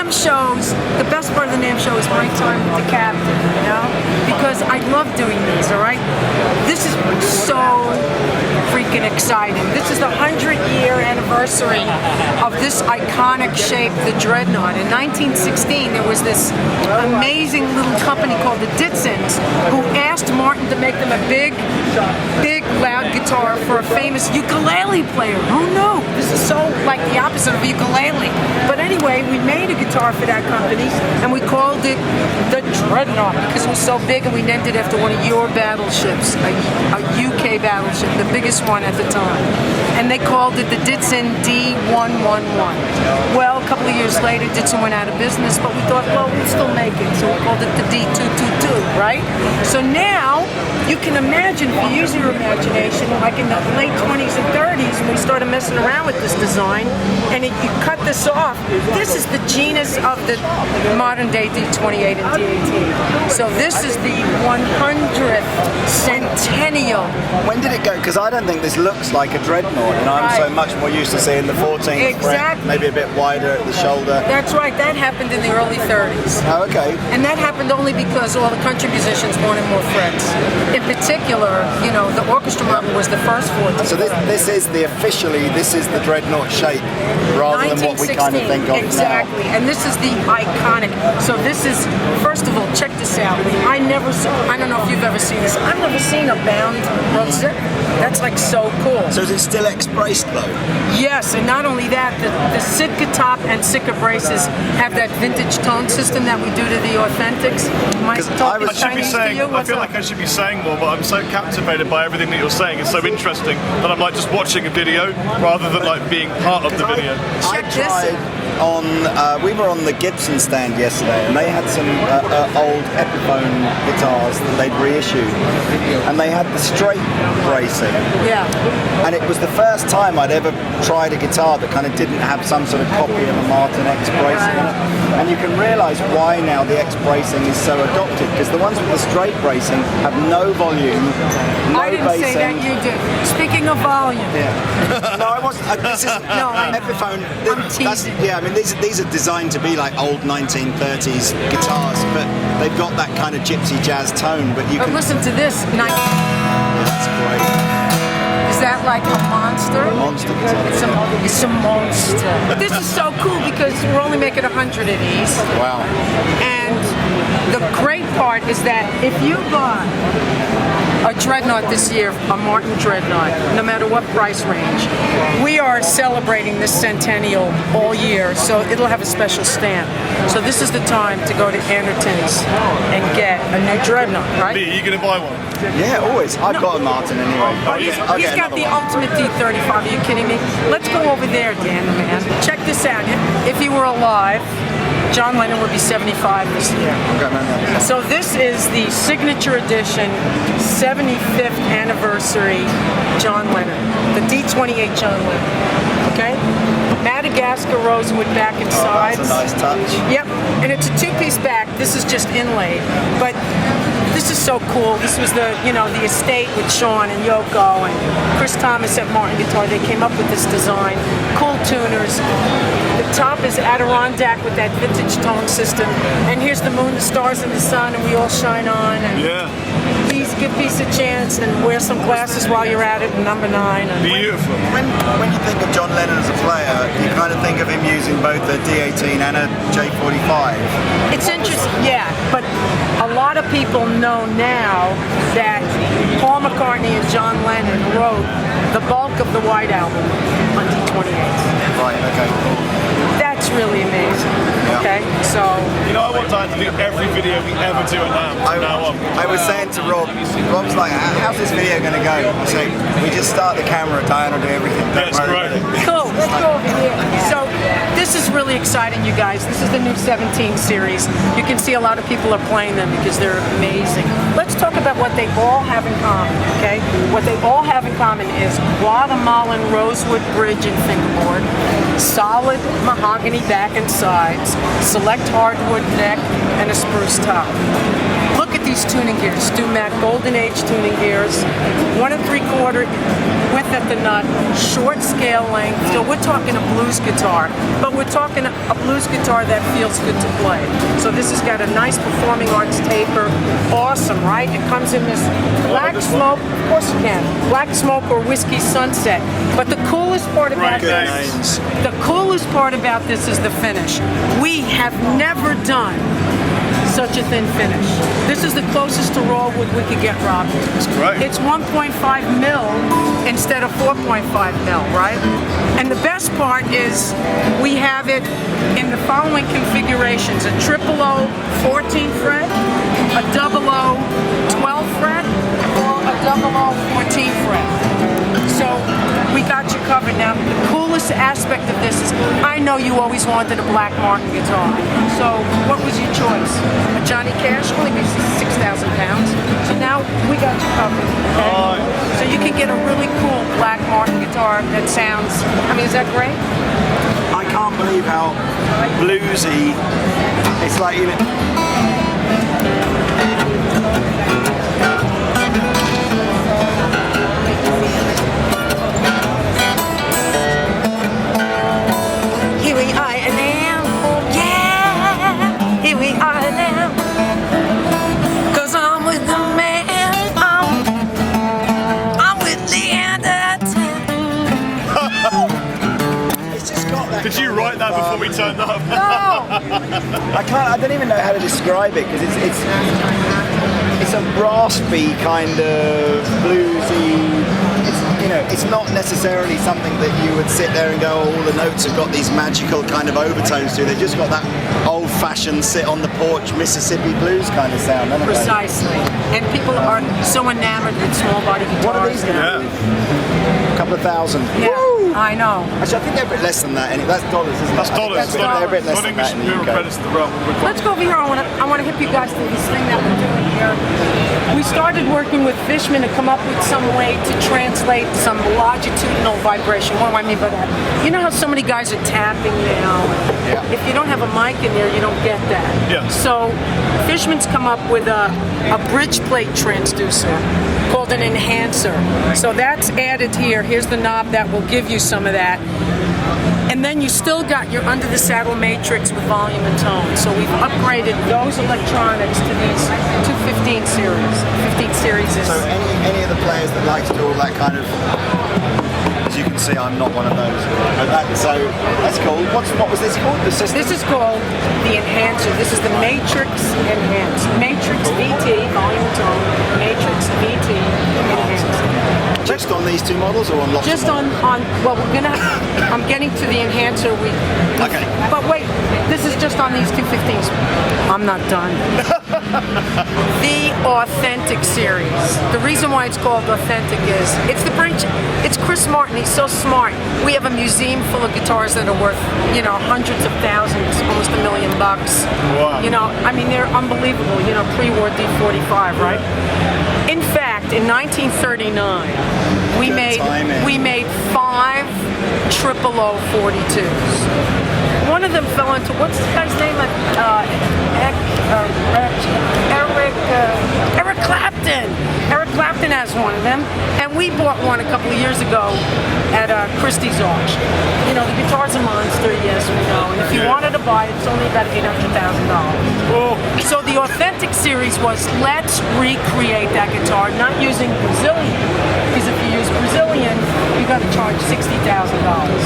NAMM shows, the best part of the NAMM show is my time with the captain, you know? Because I love doing these, all right? This is so freaking exciting. This is the 100-year anniversary of this iconic shape, the Dreadnought. In 1916, there was this amazing little company called the Andertons who asked Martin to make them a big, loud guitar for a famous ukulele player. Who knew? This is so like the opposite of a ukulele. But anyway, we made a guitar for that company, and we called it the Dreadnought because it was so big, and we named it after one of your battleships, a UK battleship, the biggest one at the time. And they called it the Ditson D111. Well, a couple of years later, Ditson went out of business, but we thought, well, we'll still make it, so we called it the D222, right? So now, you can imagine, if you use your imagination, like in the late 20s and 30s, when we started messing around with this design, and you cut this off, this is the genus of the modern day D28 and D18. So this is the 100th Centennial. When did it go? Because I don't think this looks like a Dreadnought, and I'm so much more used to seeing the 14th exactly. Maybe a bit wider at the shoulder. That's right, that happened in the early 30s. Oh, okay. And that happened only because all the country musicians wanted more frets. In particular, you know, the orchestra model was the first 14. So this is the Dreadnought shape, rather than what we kind of think of exactly. now. And this is the iconic. So this is, first of all, check this out. I don't know if you've ever seen this. I've never seen a bound rosette. That's like so cool. So is it still X-braced though? Yes, and not only that, the Sitka top and Sitka braces have that vintage tone system that we do to the authentics. I feel like I should be saying more, but I'm so captivated by everything that you're saying. It's so interesting that I'm like just watching a video rather than like being part of the video. We were on the Gibson stand yesterday, and they had some old Epiphone guitars that they'd reissued, and they had the straight bracing. Yeah. And it was the first time I'd ever tried a guitar that kind of didn't have some sort of copy of a Martin X bracing on it. And you can realise why now the X bracing is so adopted, because the ones with the straight bracing have no volume, no I didn't bassing. say that, you did. Speaking of volume. Yeah. No, I wasn't. This is Epiphone. I'm teasing. Yeah, I mean these are designed to be like old 1930s guitars, but they've got that kind of gypsy jazz tone. But you can listen to this. That's great. Is that like a monster? A monster guitar. It's a monster. This is so cool because we're only making 100 of these. Wow. And the great part is that if you buy a Dreadnought this year, a Martin Dreadnought, no matter what price range, we are celebrating this Centennial all year, so it'll have a special stamp. So this is the time to go to Andertons and get a new Dreadnought, right? Are you going to buy one? Yeah, always. I've got a Martin anyway. He's got the ultimate D35. Are you kidding me? Let's go over there, Dan the man. Check this out. If he were alive, John Lennon would be 75 this year. Okay, so this is the signature edition 75th anniversary John Lennon, the D28 John Lennon. Okay? Madagascar rosewood back and sides. That's a nice touch. Yep, and it's a two-piece back. This is just inlaid, but this is so cool. This was the estate with Sean and Yoko and Chris Thomas at Martin Guitar. They came up with this design. Cool tuners. The top is Adirondack with that vintage tone system. And here's the moon, the stars, and the sun, and we all shine on. And please give peace a chance and wear some glasses while you're at it. Number 9. Beautiful. When you think of John Lennon as a player, you kind of think of him using both a D18 and a J45. It's interesting, yeah, but a lot of people know now that Paul McCartney and John Lennon wrote the bulk of the White Album on D28. Right, okay. That's really amazing. Okay, so I want Diane to do every video we ever do at NAMM. I was saying to Rob's like, how's this video going to go? I say, we just start the camera, Diane will do everything. That's great. Cool, let's go over here. So this is really exciting, you guys. This is the new 17 series. You can see a lot of people are playing them because they're amazing. Let's talk about what they all have in common, okay? What they all have in common is Guatemalan rosewood bridge and fingerboard, solid mahogany back and sides, select hardwood neck, and a spruce top. Look at these tuning gears, Stu-Mac Golden Age tuning gears, 1 3/4 width at the nut, short scale length. So we're talking a blues guitar, but we're talking a blues guitar that feels good to play. So this has got a nice performing arts taper. Awesome, right? It comes in this black smoke. Of course you can. Black smoke or whiskey sunset. But the coolest part about this, is the finish. We have never done such a thin finish. This is the closest to raw wood we could get, Rob. That's great. It's 1.5 mil instead of 4.5 mil, right? And the best part is we have it in the following configurations: a 000 14 fret, a 00 12 fret, or a 00 14 fret. So we got you covered. Now, the coolest aspect of this is I know you always wanted a Black Martin guitar. So what was your choice? A Johnny Cash only weighs 6,000 pounds. So now we got you covered. Okay? So you can get a really cool Black Martin guitar that sounds, I mean, is that great? I can't believe how bluesy it's like, you know. Here we are now, yeah, here we are now, 'cause I'm with the man, I'm with the Andertons. It's just got that. Did you write that before we turned up? No! I don't even know how to describe it because it's a raspy kind of bluesy. It's not necessarily something that you would sit there and go, oh, all the notes have got these magical kind of overtones to it. They've just got that old-fashioned sit on the porch Mississippi blues kind of sound, haven't they? Precisely. And people are so enamored with small body guitars. What are these now. A couple of thousand. Yeah, Woo! I know. Actually, I think they're a bit less than that. That's dollars, isn't it? That's dollars. They're a bit less than that in the UK. Let's go over here. I want to hip you guys to this thing that we're doing here. We started working with Fishman to come up with some way to translate some longitudinal vibration. What do I mean by that? You know how so many guys are tapping now? Yeah. If you don't have a mic in there, you don't get that. Yeah. So Fishman's come up with a bridge plate transducer called an enhancer. So that's added here. Here's the knob that will give you some of that. And then you still got your under the saddle matrix with volume and tone. So we've upgraded those electronics to these 215 series. 15 series is... So any of the players that like to do all that kind of, as you can see, I'm not one of those. So that's cool. What was this called? The system? This is called the enhancer. This is the Matrix Enhanced. Matrix VT, volume and tone. Matrix VT Enhanced. Just on these two models or on lots Just of models? well, I'm getting to the enhancer. Okay. But wait, this is just on these 215s. I'm not done. The Authentic series. The reason why it's called Authentic is it's Chris Martin. He's so smart. We have a museum full of guitars that are worth, hundreds of thousands, almost $1 million. Wow. I mean, they're unbelievable. Pre-war D45, right? In fact, in 1939, we made 5 00042s. One of them fell into, what's the guy's name? Eric Clapton. Eric Clapton has one of them, and we bought one a couple of years ago at Christie's auction. The guitar's a monster, yes, we know. And if you wanted to buy it, it's only about $800,000. So the Authentic series was, let's recreate that guitar, not using Brazilian, because if you use Brazilian, you got to charge $60,000.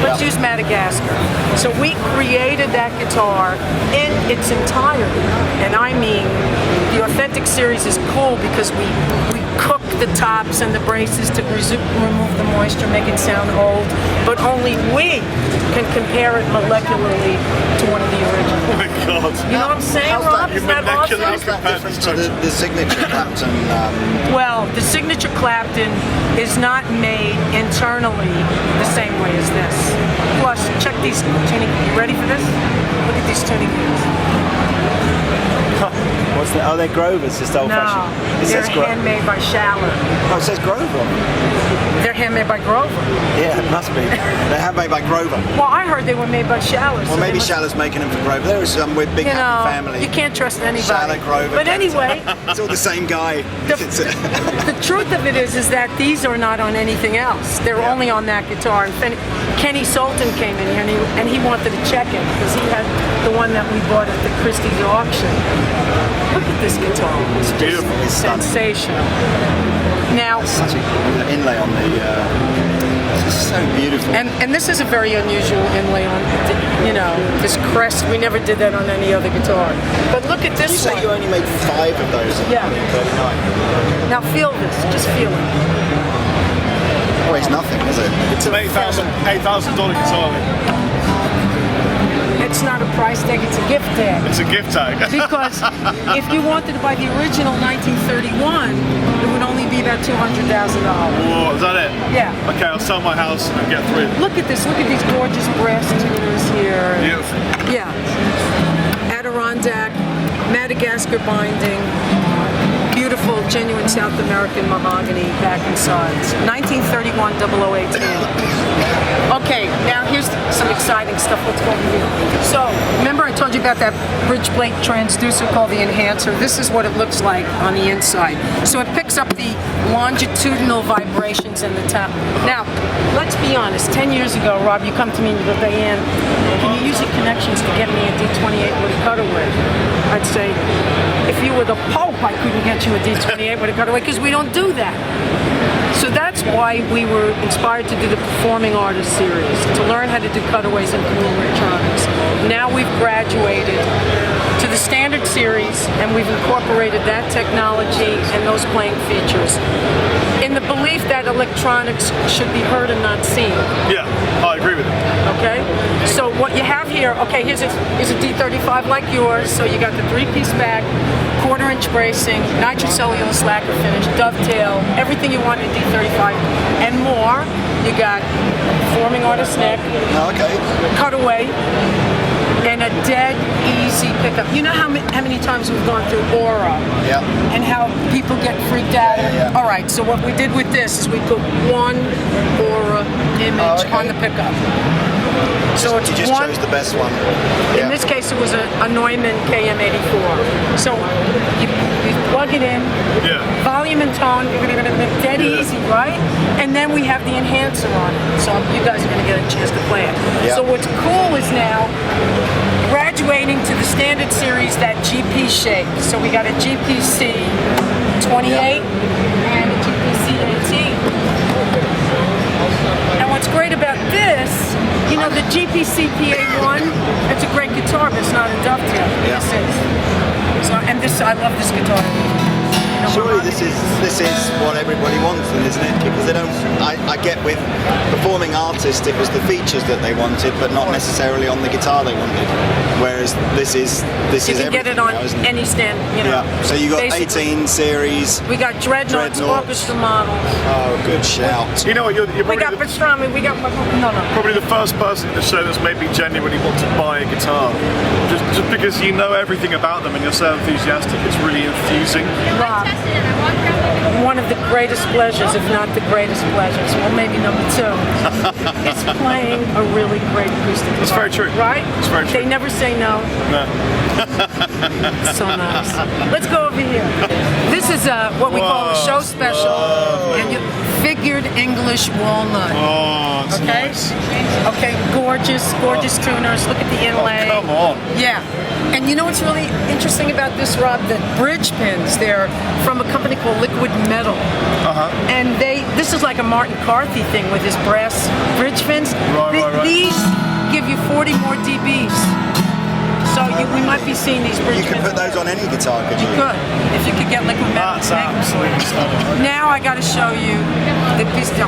Let's use Madagascar. So we created that guitar in its entirety, and I mean, the Authentic series is cool because we cook the tops and the braces to remove the moisture, make it sound old, but only we can compare it molecularly to one of the originals. Oh my God. You know what I'm saying, Rob? Is that awesome? How's that different to the signature Clapton? Well, the signature Clapton is not made internally the same way as this. Plus, check these tuning. You ready for this? Look at these tuning gears. What's that? Oh, they're Grovers, just old-fashioned. No, It they're says handmade by Schaller. Oh, it says Grover on them. They're handmade by Grover. Yeah, it must be. They're handmade by Grover. Well, I heard they were made by Schaller. Well, maybe Schaller's making them for Grover. There is some with big happy family. You can't trust anybody. Schaller, Grover. But anyway, it's all the same guy. the truth of it is that these are not on anything else. They're only on that guitar. And Kenny Sultan came in here and he wanted to check it because he had the one that we bought at the Christie's auction. Look at this guitar. It's just beautiful. It's stunning. sensational. Now, Such an inlay on the. It's so beautiful. and this is a very unusual inlay on, this crest. We never did that on any other guitar. But look at Did you this say one. you only made 5 of those in Yeah. 39? Now feel this. Just feel it. Oh, it's nothing, is it? It's an $8,000 guitar. It's not a price tag. It's a gift tag. It's a gift tag. Because if you wanted to buy the original 1931, it would only be about $200,000. Oh, is that it? Yeah. Okay, I'll sell my house and get 3. Look at this. Look at these gorgeous brass tuners here. Beautiful. Yeah. Adirondack, Madagascar binding, beautiful, genuine South American mahogany back and sides. 1931 0018. Okay, now here's some exciting stuff. Let's go over here. So, remember I told you about that bridge plate transducer called the enhancer? This is what it looks like on the inside. So it picks up the longitudinal vibrations in the top. Now, let's be honest. 10 years ago, Rob, you come to me and you go, Diane, can you use your connections to get me a D28 with a cutaway? I'd say, if you were the Pope, I couldn't get you a D28 with a cutaway because we don't do that. So that's why we were inspired to do the Performing Artist series, to learn how to do cutaways in consumer electronics. Now we've graduated to the standard series and we've incorporated that technology and those playing features in the belief that electronics should be heard and not seen. Yeah, I agree with you. Okay? So what you have here, okay, here's a D35 like yours, so you got the 3-piece back, 1/4-inch bracing, nitrocellulose lacquer finish, dovetail, everything you want in a D35 and more. You got Performing Artist neck, Okay. cutaway, and a dead easy pickup. You know how many times we've gone through Aura Yeah. and how people get freaked out? Yeah. All right, so what we did with this is we put one Aura image on the pickup. So it's You just one, chose the best one. in this case it was a Neumann KM84. So you plug it in, Yeah. volume and tone, dead easy, right? And then we have the enhancer on it. So you guys are going to get a chance to play it. Yeah. So what's cool is now graduating to the standard series, that GP shape. So we got a GPC 28 and a GPC 18. And what's great about this, the GPC PA1, it's a great guitar, but it's not a dovetail. Yeah. This is. So, and this, I love this guitar. Surely this is what everybody wants, then, isn't it? Because they don't. I get with performing artists, it was the features that they wanted, but not necessarily on the guitar they wanted. Whereas this is You can get it on now, isn't it? any stand, Yeah. So you got basically. 18 series. We got Dreadnoughts, orchestra models. Oh, good shout. You know what? You're We probably, got Pastrami, we got... No. probably the first person in the show that's made me genuinely want to buy a guitar. Just because you know everything about them and you're so enthusiastic, it's really infusing. Rob, one of the greatest pleasures, if not the greatest pleasures, well maybe number 2, is playing a really great acoustic guitar. It's very true. Right? It's very true. They never say no. No. So nice. Let's go over here. This is what we call a show special. And you figured English walnut. Oh, it's Okay? nice. Okay, gorgeous tuners. Look at the inlay. Oh, come on. Yeah. And you know what's really interesting about this, Rob? The bridge pins, they're from a company called Liquid Metal. And this is like a Martin Carthy thing with his brass bridge pins. Right. These give you 40 more dBs. So we might be seeing these bridge You could pins. put those on any guitar, could you? You could, if you could get Liquid Metal. That's absolutely stunning. Now I got to show you the pistol.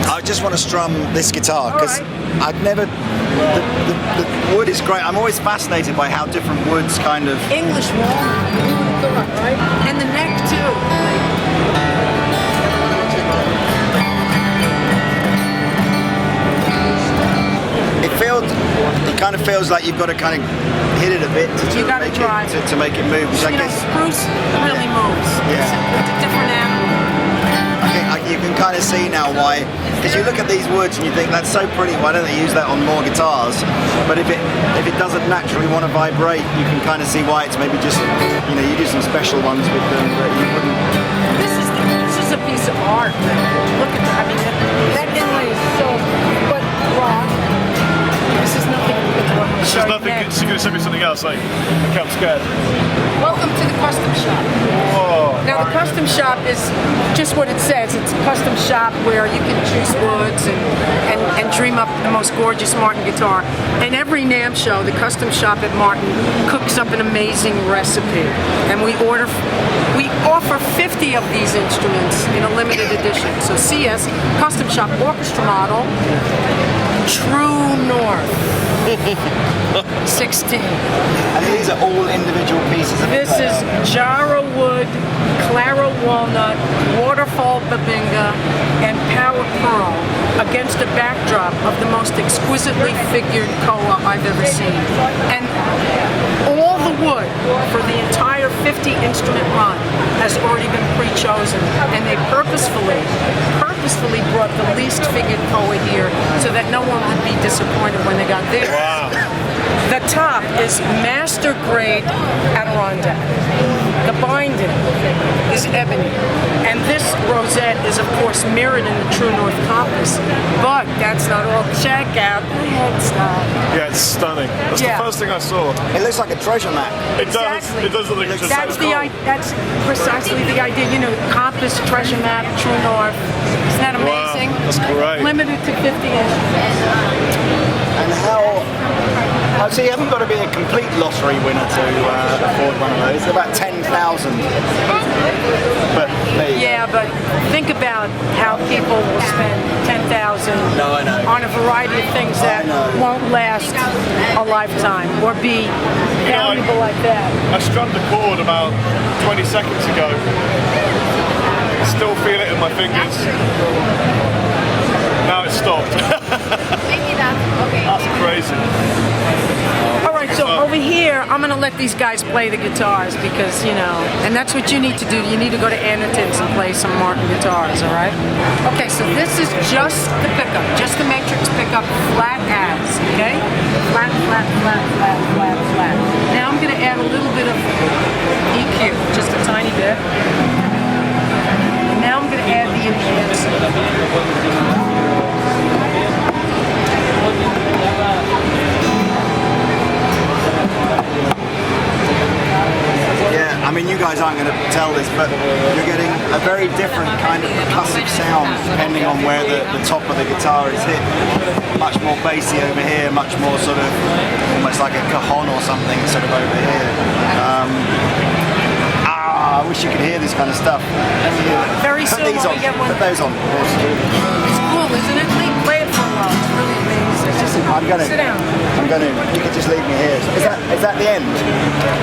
I just want to strum this guitar because All I've never. The wood is great. I'm always fascinated by how different woods kind of. English walnut. Who would have thought, right? And the neck too. If it kind of feels like you've got to kind of hit it a bit to make it move. Which I guess Bruce really moves. Yeah. It's a different animal. You can kind of see now why, because you look at these woods and you think that's so pretty, why don't they use that on more guitars? But if it doesn't naturally want to vibrate, you can kind of see why it's maybe just, you do some special ones with them that you wouldn't. This is a piece of art. Look at that. I mean, that inlay is so rock. This is nothing. This is nothing. She's going to send me something else. Like, I'm scared. Welcome to the custom shop. Whoa. Now the custom shop is just what it says. It's a custom shop where you can choose woods and dream up the most gorgeous Martin guitar. And every NAMM show, the custom shop at Martin cooks up an amazing recipe. And we offer 50 of these instruments in a limited edition. So CS, custom shop, orchestra model, True North. 16. And these are all individual pieces of This is Jarrah wood, Claro walnut, waterfall babinga, and power pearl against a backdrop of the most exquisitely figured koa I've ever seen. And all the wood for the entire 50 instrument run has already been pre-chosen, and they purposefully brought the least figured koa here so that no one would be disappointed when they got there. Wow. The top is master grade Adirondack. The binding is ebony. And this rosette is, of course, mirrored in the True North compass. But that's not all. Check out the headstock. Yeah, it's stunning. That's the first thing I saw. It looks like a treasure map. It does. It does look like That's precisely the idea. Compass, treasure map, True North. Isn't that amazing? Wow, that's great. Limited to 50 instruments. And so you haven't got to be a complete lottery winner to afford one of those. They're about 10,000. But yeah, but think about how people will spend 10,000 on a variety of things that won't last a lifetime or be valuable like that. I strummed a chord about 20 seconds ago. Still feel it in my fingers. Now it's stopped. That's crazy. Alright, so over here, I'm going to let these guys play the guitars because, and that's what you need to do. You need to go to Andertons and play some Martin guitars, alright? Okay, so this is just the pickup, just the matrix pickup, flat as, okay? Flat, flat, flat, flat, flat, flat. Now I'm going to add a little bit of EQ, just a tiny bit. And now I'm going to add the enhancer. yeah, I mean, you guys aren't going to tell this, but you're getting a very different kind of percussive sound depending on where the top of the guitar is hit. Much more bassy over here, much more sort of almost like a cajon or something sort of over here. I wish you could hear this kind of stuff. Very soon when we get one. Put those on. It's cool, isn't it? Play it for a while. It's really amazing. Sit down. You could just leave me here. Is that the end?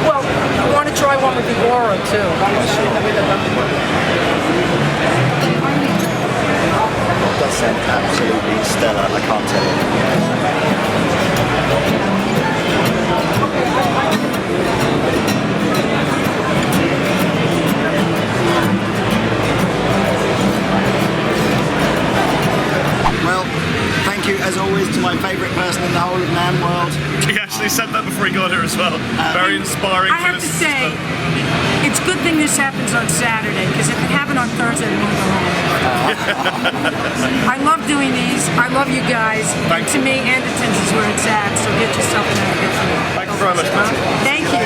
Well, I want to try one with the aura too. It does sound absolutely stellar, I can't tell you. Well, thank you as always to my favourite person in the whole of NAMM world. He actually said that before he got here as well. Very inspiring. I have to say, it's a good thing this happens on Saturday, because if it happened on Thursday, we wouldn't go home. I love doing these. I love you guys. Thank to me, Andertons is where it's at, so get yourself in there. Thank you very much. Thank you.